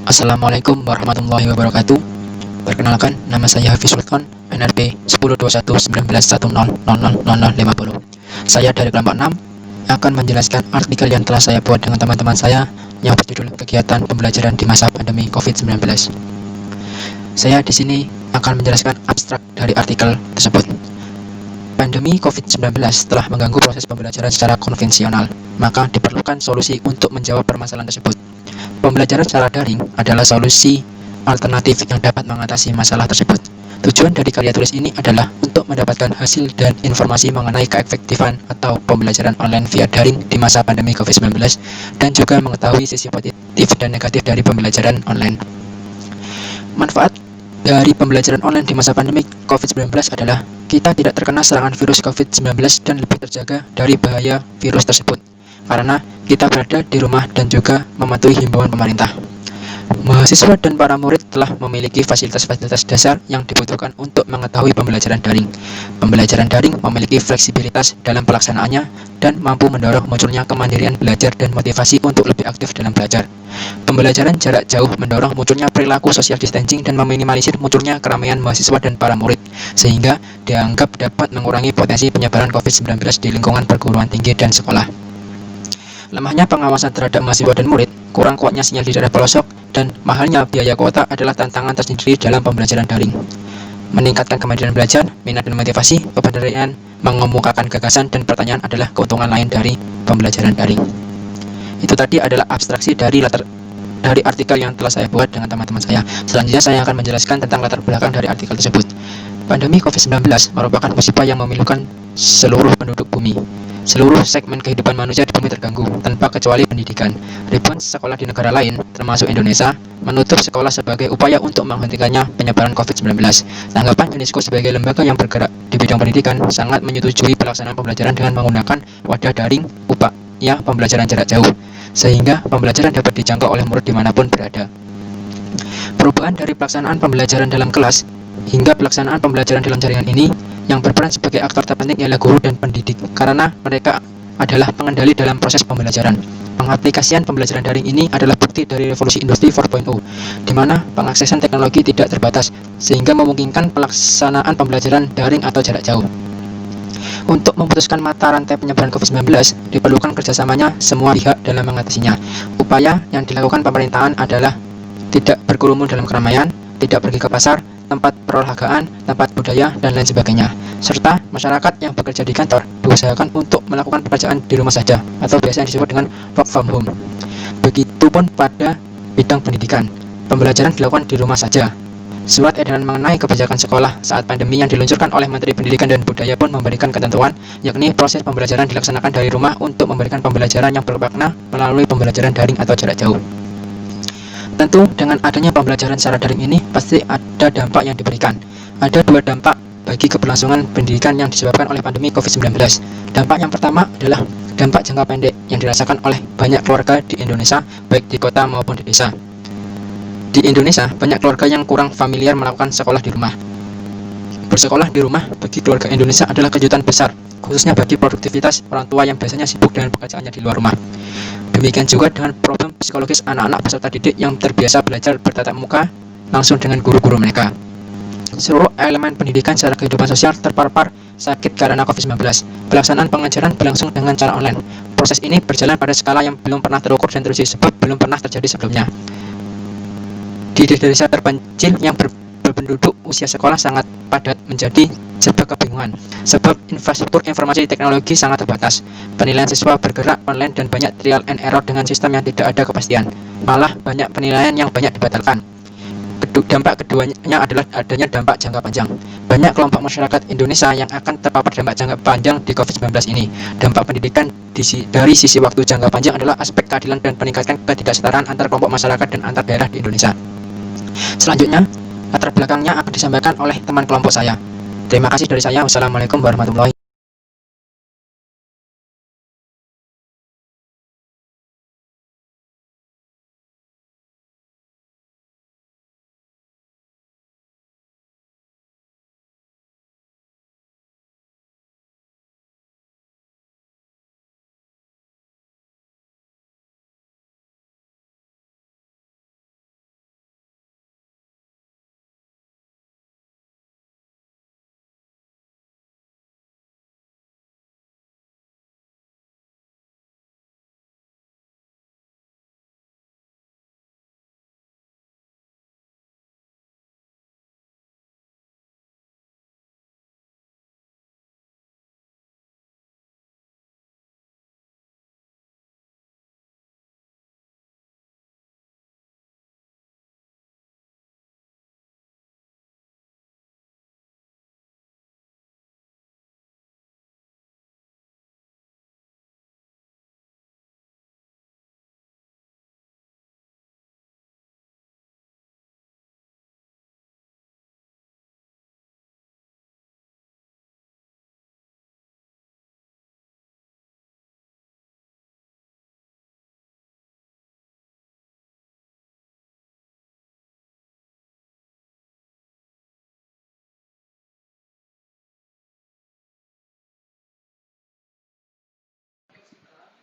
Assalamualaikum warahmatullahi wabarakatuh. Perkenalkan, nama saya Hafiz Sultan, NRP 10211910000050. Saya dari kelompok 6 akan menjelaskan artikel yang telah saya buat dengan teman-teman saya yang berjudul Kegiatan Pembelajaran di Masa Pandemi COVID-19. Saya di sini akan menjelaskan abstrak dari artikel tersebut. Pandemi COVID-19 telah mengganggu proses pembelajaran secara konvensional, maka diperlukan solusi untuk menjawab permasalahan tersebut. Pembelajaran secara daring adalah solusi alternatif yang dapat mengatasi masalah tersebut. Tujuan dari karya tulis ini adalah untuk mendapatkan hasil dan informasi mengenai keefektifan atau pembelajaran online via daring di masa pandemi COVID-19 dan juga mengetahui sisi positif dan negatif dari pembelajaran online. Manfaat dari pembelajaran online di masa pandemi COVID-19 adalah kita tidak terkena serangan virus COVID-19 dan lebih terjaga dari bahaya virus tersebut karena kita berada di rumah dan juga mematuhi himbauan pemerintah. Mahasiswa dan para murid telah memiliki fasilitas-fasilitas dasar yang dibutuhkan untuk mengetahui pembelajaran daring. Pembelajaran daring memiliki fleksibilitas dalam pelaksanaannya dan mampu mendorong munculnya kemandirian belajar dan motivasi untuk lebih aktif dalam belajar. Pembelajaran jarak jauh mendorong munculnya perilaku social distancing dan meminimalisir munculnya keramaian mahasiswa dan para murid, sehingga dianggap dapat mengurangi potensi penyebaran COVID-19 di lingkungan perguruan tinggi dan sekolah. Lemahnya pengawasan terhadap mahasiswa dan murid, kurang kuatnya sinyal di daerah pelosok, dan mahalnya biaya kuota adalah tantangan tersendiri dalam pembelajaran daring. Meningkatkan kemandirian belajar, minat dan motivasi, kepandaian mengemukakan gagasan dan pertanyaan adalah keuntungan lain dari pembelajaran daring. Itu tadi adalah abstraksi dari artikel yang telah saya buat dengan teman-teman saya. Selanjutnya saya akan menjelaskan tentang latar belakang dari artikel tersebut. Pandemi COVID-19 merupakan musibah yang memilukan seluruh penduduk bumi. Seluruh segmen kehidupan manusia di bumi terganggu, tanpa kecuali pendidikan. Ribuan sekolah di negara lain, termasuk Indonesia, menutup sekolah sebagai upaya untuk menghentikannya penyebaran COVID-19. Tanggapan UNESCO sebagai lembaga yang bergerak di bidang pendidikan sangat menyetujui pelaksanaan pembelajaran dengan menggunakan wadah daring upaya pembelajaran jarak jauh, sehingga pembelajaran dapat dijangkau oleh murid dimanapun berada. Perubahan dari pelaksanaan pembelajaran dalam kelas hingga pelaksanaan pembelajaran dalam jaringan ini yang berperan sebagai aktor terpenting ialah guru dan pendidik karena mereka adalah pengendali dalam proses pembelajaran. Pengaplikasian pembelajaran daring ini adalah bukti dari revolusi industri 4.0, di mana pengaksesan teknologi tidak terbatas, sehingga memungkinkan pelaksanaan pembelajaran daring atau jarak jauh. Untuk memutuskan mata rantai penyebaran COVID-19, diperlukan kerjasamanya semua pihak dalam mengatasinya. Upaya yang dilakukan pemerintahan adalah tidak berkerumun dalam keramaian, tidak pergi ke pasar, tempat perolahragaan, tempat budaya, dan lain sebagainya. Serta masyarakat yang bekerja di kantor diusahakan untuk melakukan pekerjaan di rumah saja atau biasa yang disebut dengan work from home. Begitupun pada bidang pendidikan, pembelajaran dilakukan di rumah saja. Surat edaran mengenai kebijakan sekolah saat pandemi yang diluncurkan oleh Menteri Pendidikan dan Budaya pun memberikan ketentuan, yakni proses pembelajaran dilaksanakan dari rumah untuk memberikan pembelajaran yang bermakna melalui pembelajaran daring atau jarak jauh. Tentu, dengan adanya pembelajaran secara daring ini, pasti ada dampak yang diberikan. Ada dua dampak bagi keberlangsungan pendidikan yang disebabkan oleh pandemi COVID-19. Dampak yang pertama adalah dampak jangka pendek yang dirasakan oleh banyak keluarga di Indonesia, baik di kota maupun di desa. Di Indonesia, banyak keluarga yang kurang familiar melakukan sekolah di rumah. Bersekolah di rumah bagi keluarga Indonesia adalah kejutan besar, khususnya bagi produktivitas orang tua yang biasanya sibuk dengan pekerjaannya di luar rumah. Demikian juga dengan problem psikologis anak-anak peserta didik yang terbiasa belajar bertatap muka langsung dengan guru-guru mereka. Seluruh elemen pendidikan secara kehidupan sosial terpapar sakit karena COVID-19. Pelaksanaan pengajaran berlangsung dengan cara online. Proses ini berjalan pada skala yang belum pernah terukur dan teruji sebab belum pernah terjadi sebelumnya. Di desa terpencil yang berpenduduk usia sekolah sangat padat menjadi serba kebingungan sebab infrastruktur informasi teknologi sangat terbatas. Penilaian siswa bergerak online dan banyak trial and error dengan sistem yang tidak ada kepastian. Malah banyak penilaian yang banyak dibatalkan. Dampak keduanya adalah adanya dampak jangka panjang. Banyak kelompok masyarakat Indonesia yang akan terpapar dampak jangka panjang di COVID-19 ini. Dampak pendidikan dari sisi waktu jangka panjang adalah aspek keadilan dan peningkatan ketidaksetaraan antar kelompok masyarakat dan antar daerah di Indonesia. Selanjutnya, latar belakangnya akan disampaikan oleh teman kelompok saya. Terima kasih dari saya. Wassalamualaikum warahmatullahi wabarakatuh.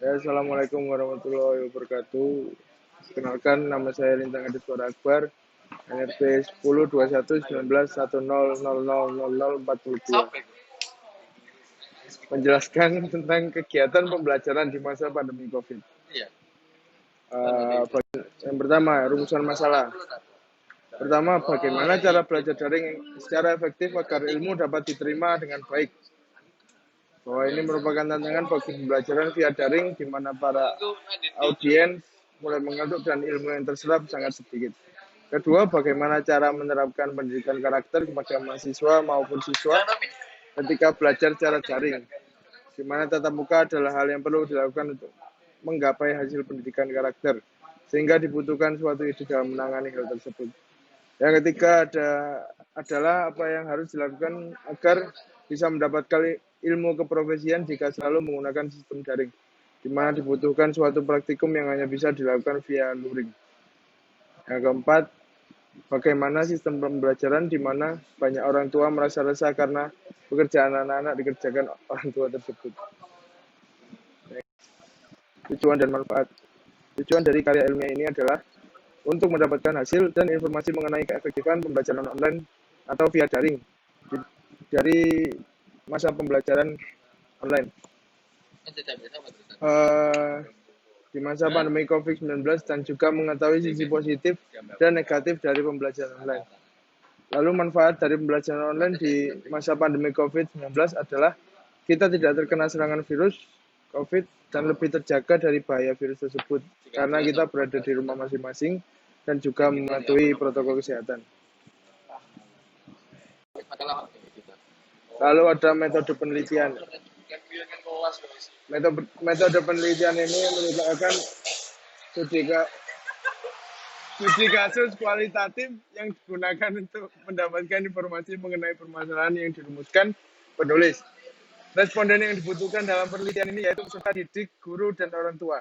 Ya, Assalamualaikum warahmatullahi wabarakatuh. Kenalkan, nama saya Lintang Aditya Akbar, NRP 10211910000042. Menjelaskan tentang kegiatan pembelajaran di masa pandemi COVID. Yang pertama, rumusan masalah. Pertama, bagaimana cara belajar daring secara efektif agar ilmu dapat diterima dengan baik. Bahwa ini merupakan tantangan bagi pembelajaran via daring di mana para audiens mulai mengantuk dan ilmu yang terserap sangat sedikit. Kedua, bagaimana cara menerapkan pendidikan karakter kepada mahasiswa maupun siswa ketika belajar secara daring, di mana tatap muka adalah hal yang perlu dilakukan untuk menggapai hasil pendidikan karakter, sehingga dibutuhkan suatu ide dalam menangani hal tersebut. Yang ketiga adalah apa yang harus dilakukan agar bisa mendapatkan ilmu keprofesian jika selalu menggunakan sistem daring, di mana dibutuhkan suatu praktikum yang hanya bisa dilakukan via luring. Yang keempat, bagaimana sistem pembelajaran di mana banyak orang tua merasa resah karena pekerjaan anak-anak dikerjakan orang tua tersebut. Tujuan dan manfaat. Tujuan dari karya ilmiah ini adalah untuk mendapatkan hasil dan informasi mengenai keefektifan pembelajaran online atau via daring dari masa pembelajaran online. Di masa pandemi COVID-19 dan juga mengetahui sisi positif dan negatif dari pembelajaran online. Lalu manfaat dari pembelajaran online di masa pandemi COVID-19 adalah kita tidak terkena serangan virus COVID dan lebih terjaga dari bahaya virus tersebut karena kita berada di rumah masing-masing dan juga mematuhi protokol kesehatan. Lalu ada metode penelitian. Metode penelitian ini merupakan studi kasus kualitatif yang digunakan untuk mendapatkan informasi mengenai permasalahan yang dirumuskan penulis. Responden yang dibutuhkan dalam penelitian ini yaitu peserta didik, guru, dan orang tua.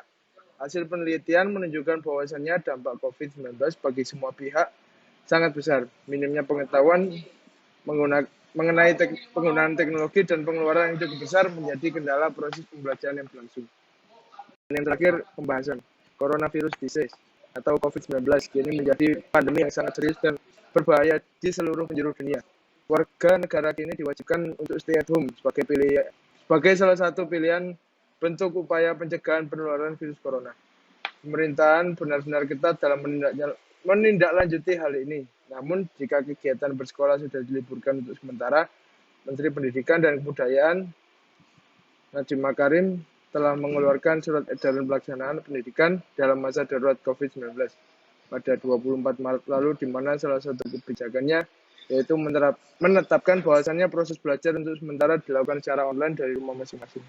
Hasil penelitian menunjukkan bahwasannya dampak COVID-19 bagi semua pihak sangat besar. Minimnya pengetahuan mengenai penggunaan teknologi dan pengeluaran yang cukup besar menjadi kendala proses pembelajaran yang berlangsung. Dan yang terakhir, pembahasan coronavirus disease atau COVID-19 kini menjadi pandemi yang sangat serius dan berbahaya di seluruh penjuru dunia. Warga negara kini diwajibkan untuk stay at home sebagai salah satu pilihan bentuk upaya pencegahan penularan virus corona. Pemerintahan benar-benar ketat dalam menindaklanjuti hal ini. Namun, jika kegiatan bersekolah sudah diliburkan untuk sementara, Menteri Pendidikan dan Kebudayaan Nadiem Makarim telah mengeluarkan surat edaran pelaksanaan pendidikan dalam masa darurat COVID-19 pada 24 Maret lalu, di mana salah satu kebijakannya yaitu menetapkan bahwasannya proses belajar untuk sementara dilakukan secara online dari rumah masing-masing.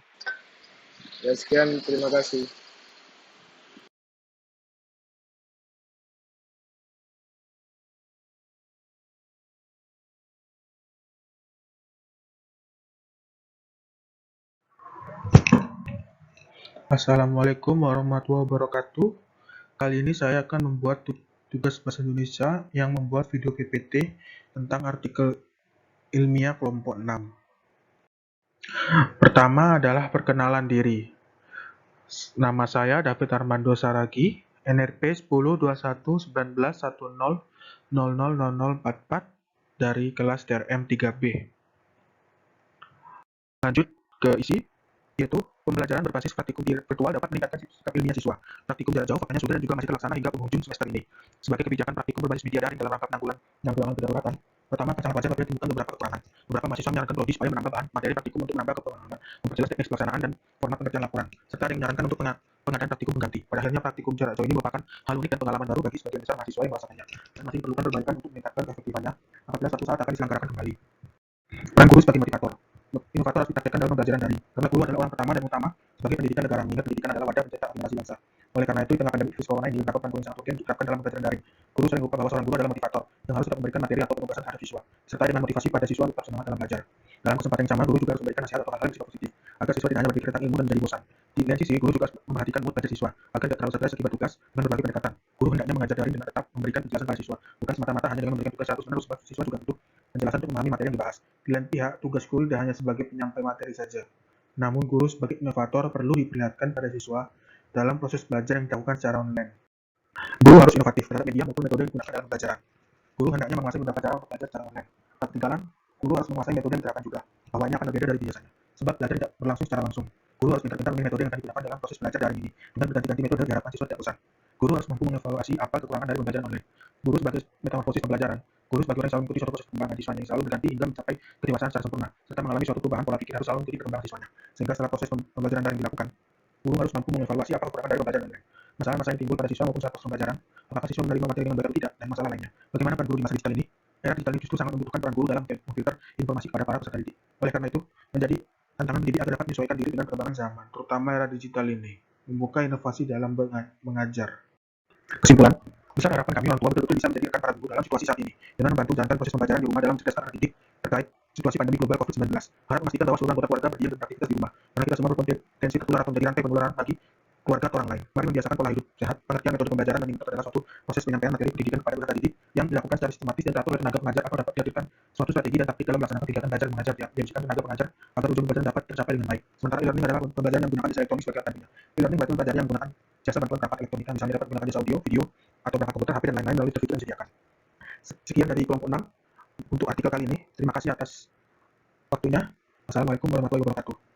Ya, sekian, terima kasih. Assalamualaikum warahmatullahi wabarakatuh. Kali ini saya akan membuat tugas bahasa Indonesia yang membuat video PPT tentang artikel ilmiah kelompok 6. Pertama adalah perkenalan diri. Nama saya David Armando Saragi, NRP 10211910000044 dari kelas DRM 3B. Lanjut ke isi, yaitu pembelajaran berbasis praktikum virtual dapat meningkatkan sikap ilmiah siswa. Praktikum jarak jauh faktanya sudah dan juga masih terlaksana hingga penghujung semester ini. Sebagai kebijakan praktikum berbasis media daring dalam rangka penanggulangan kedaruratan, pertama akan sangat wajar apabila ditemukan beberapa kekurangan. Beberapa mahasiswa menyarankan lobby supaya menambah bahan materi praktikum untuk menambah kepemahaman, memperjelas teknis pelaksanaan dan format pengertian laporan, serta ada yang menyarankan untuk pengadaan praktikum pengganti. Pada akhirnya, praktikum jarak jauh ini merupakan hal unik dan pengalaman baru bagi sebagian besar mahasiswa yang merasakannya, dan masih diperlukan perbaikan untuk meningkatkan efektivitasnya apabila suatu saat akan diselenggarakan kembali. Peran guru sebagai motivator. Inovator harus dipraktekkan dalam pembelajaran daring, karena guru adalah orang pertama dan utama sebagai pendidikan negara, mengingat pendidikan adalah wadah mencetak generasi bangsa. Oleh karena itu, di tengah pandemi virus corona ini, beberapa peran guru yang sangat urgen diterapkan dalam pembelajaran daring. Guru sering lupa bahwa seorang guru adalah motivator, yang harus tetap memberikan materi atau penugasan terhadap siswa, serta dengan motivasi pada siswa untuk tetap semangat dalam belajar. Dalam kesempatan yang sama, guru juga harus memberikan nasihat atau hal-hal yang bersifat positif, agar siswa tidak hanya berpikir tentang ilmu dan menjadi bosan. Di lain sisi, guru juga harus memperhatikan mood pada siswa, agar tidak terlalu stres akibat tugas dengan berbagai pendekatan. Guru hendaknya mengajar daring dengan tetap memberikan penjelasan pada siswa, bukan semata-mata hanya dengan memberikan tugas satu menerus, sebab siswa juga butuh penjelasan untuk memahami materi yang dibahas. Di lain pihak, tugas guru tidak hanya sebagai penyampai materi saja, Namun, guru sebagai inovator perlu diperlihatkan pada siswa dalam proses belajar yang dilakukan secara online. Guru harus inovatif terhadap media maupun metode yang digunakan dalam pembelajaran. Guru hendaknya menguasai beberapa cara untuk belajar secara online. Tak ketinggalan, guru harus menguasai metode yang diterapkan juga, bahwa ini akan berbeda dari biasanya. Sebab belajar tidak berlangsung secara langsung. Guru harus pintar-pintar memilih metode yang akan digunakan dalam proses belajar daring ini. Dengan berganti-ganti metode diharapkan siswa tidak bosan. Guru harus mampu mengevaluasi apa kekurangan dari pembelajaran online. Guru sebagai metamorfosis pembelajaran. Guru sebagai orang yang selalu mengikuti suatu proses perkembangan siswanya yang selalu berganti hingga mencapai kedewasaan secara sempurna, serta mengalami suatu perubahan pola pikir harus selalu mengikuti perkembangan siswanya. Sehingga setelah proses pembelajaran daring dilakukan, guru harus mampu mengevaluasi apa kekurangan dari pembelajaran online. Masalah-masalah yang timbul pada siswa maupun saat proses pembelajaran, apakah siswa menerima materi dengan baik atau tidak, dan masalah lainnya. Bagaimana peran guru di masa digital ini? Era digital ini justru sangat membutuhkan peran guru dalam memfilter informasi kepada para peserta didik. Oleh karena itu, menjadi tantangan pendidik agar dapat menyesuaikan diri dengan perkembangan zaman, terutama era digital ini, membuka inovasi dalam mengajar. Kesimpulan, besar harapan kami orang tua betul-betul bisa menjadi rekan para guru dalam situasi saat ini, dengan membantu menjalankan proses pembelajaran di rumah dalam mencerdaskan anak didik terkait situasi pandemi global COVID-19. Harap memastikan bahwa seluruh anggota keluarga berdiam dan beraktivitas di rumah, karena kita semua berpotensi tertular atau menjadi rantai penularan bagi keluarga atau orang lain. Mari membiasakan pola hidup sehat, pengertian metode pembelajaran dan mengingat adalah suatu proses penyampaian materi pendidikan kepada peserta didik yang dilakukan secara sistematis dan teratur oleh tenaga pengajar atau dapat dihadirkan suatu strategi dan taktik dalam melaksanakan kegiatan belajar mengajar dihabiskan tenaga pengajar agar ujung pembelajaran dapat tercapai dengan baik. Sementara e-learning adalah pembelajaran yang menggunakan jasa elektronik sebagai alat bantunya. E-learning berarti pembelajaran yang menggunakan jasa bantuan perangkat elektronika, misalnya dapat menggunakan jasa audio, video, atau perangkat komputer, HP, dan lain-lain melalui fitur yang disediakan. Sekian dari kelompok 6 untuk artikel kali ini. Terima kasih atas waktunya. Wassalamualaikum warahmatullahi wabarakatuh.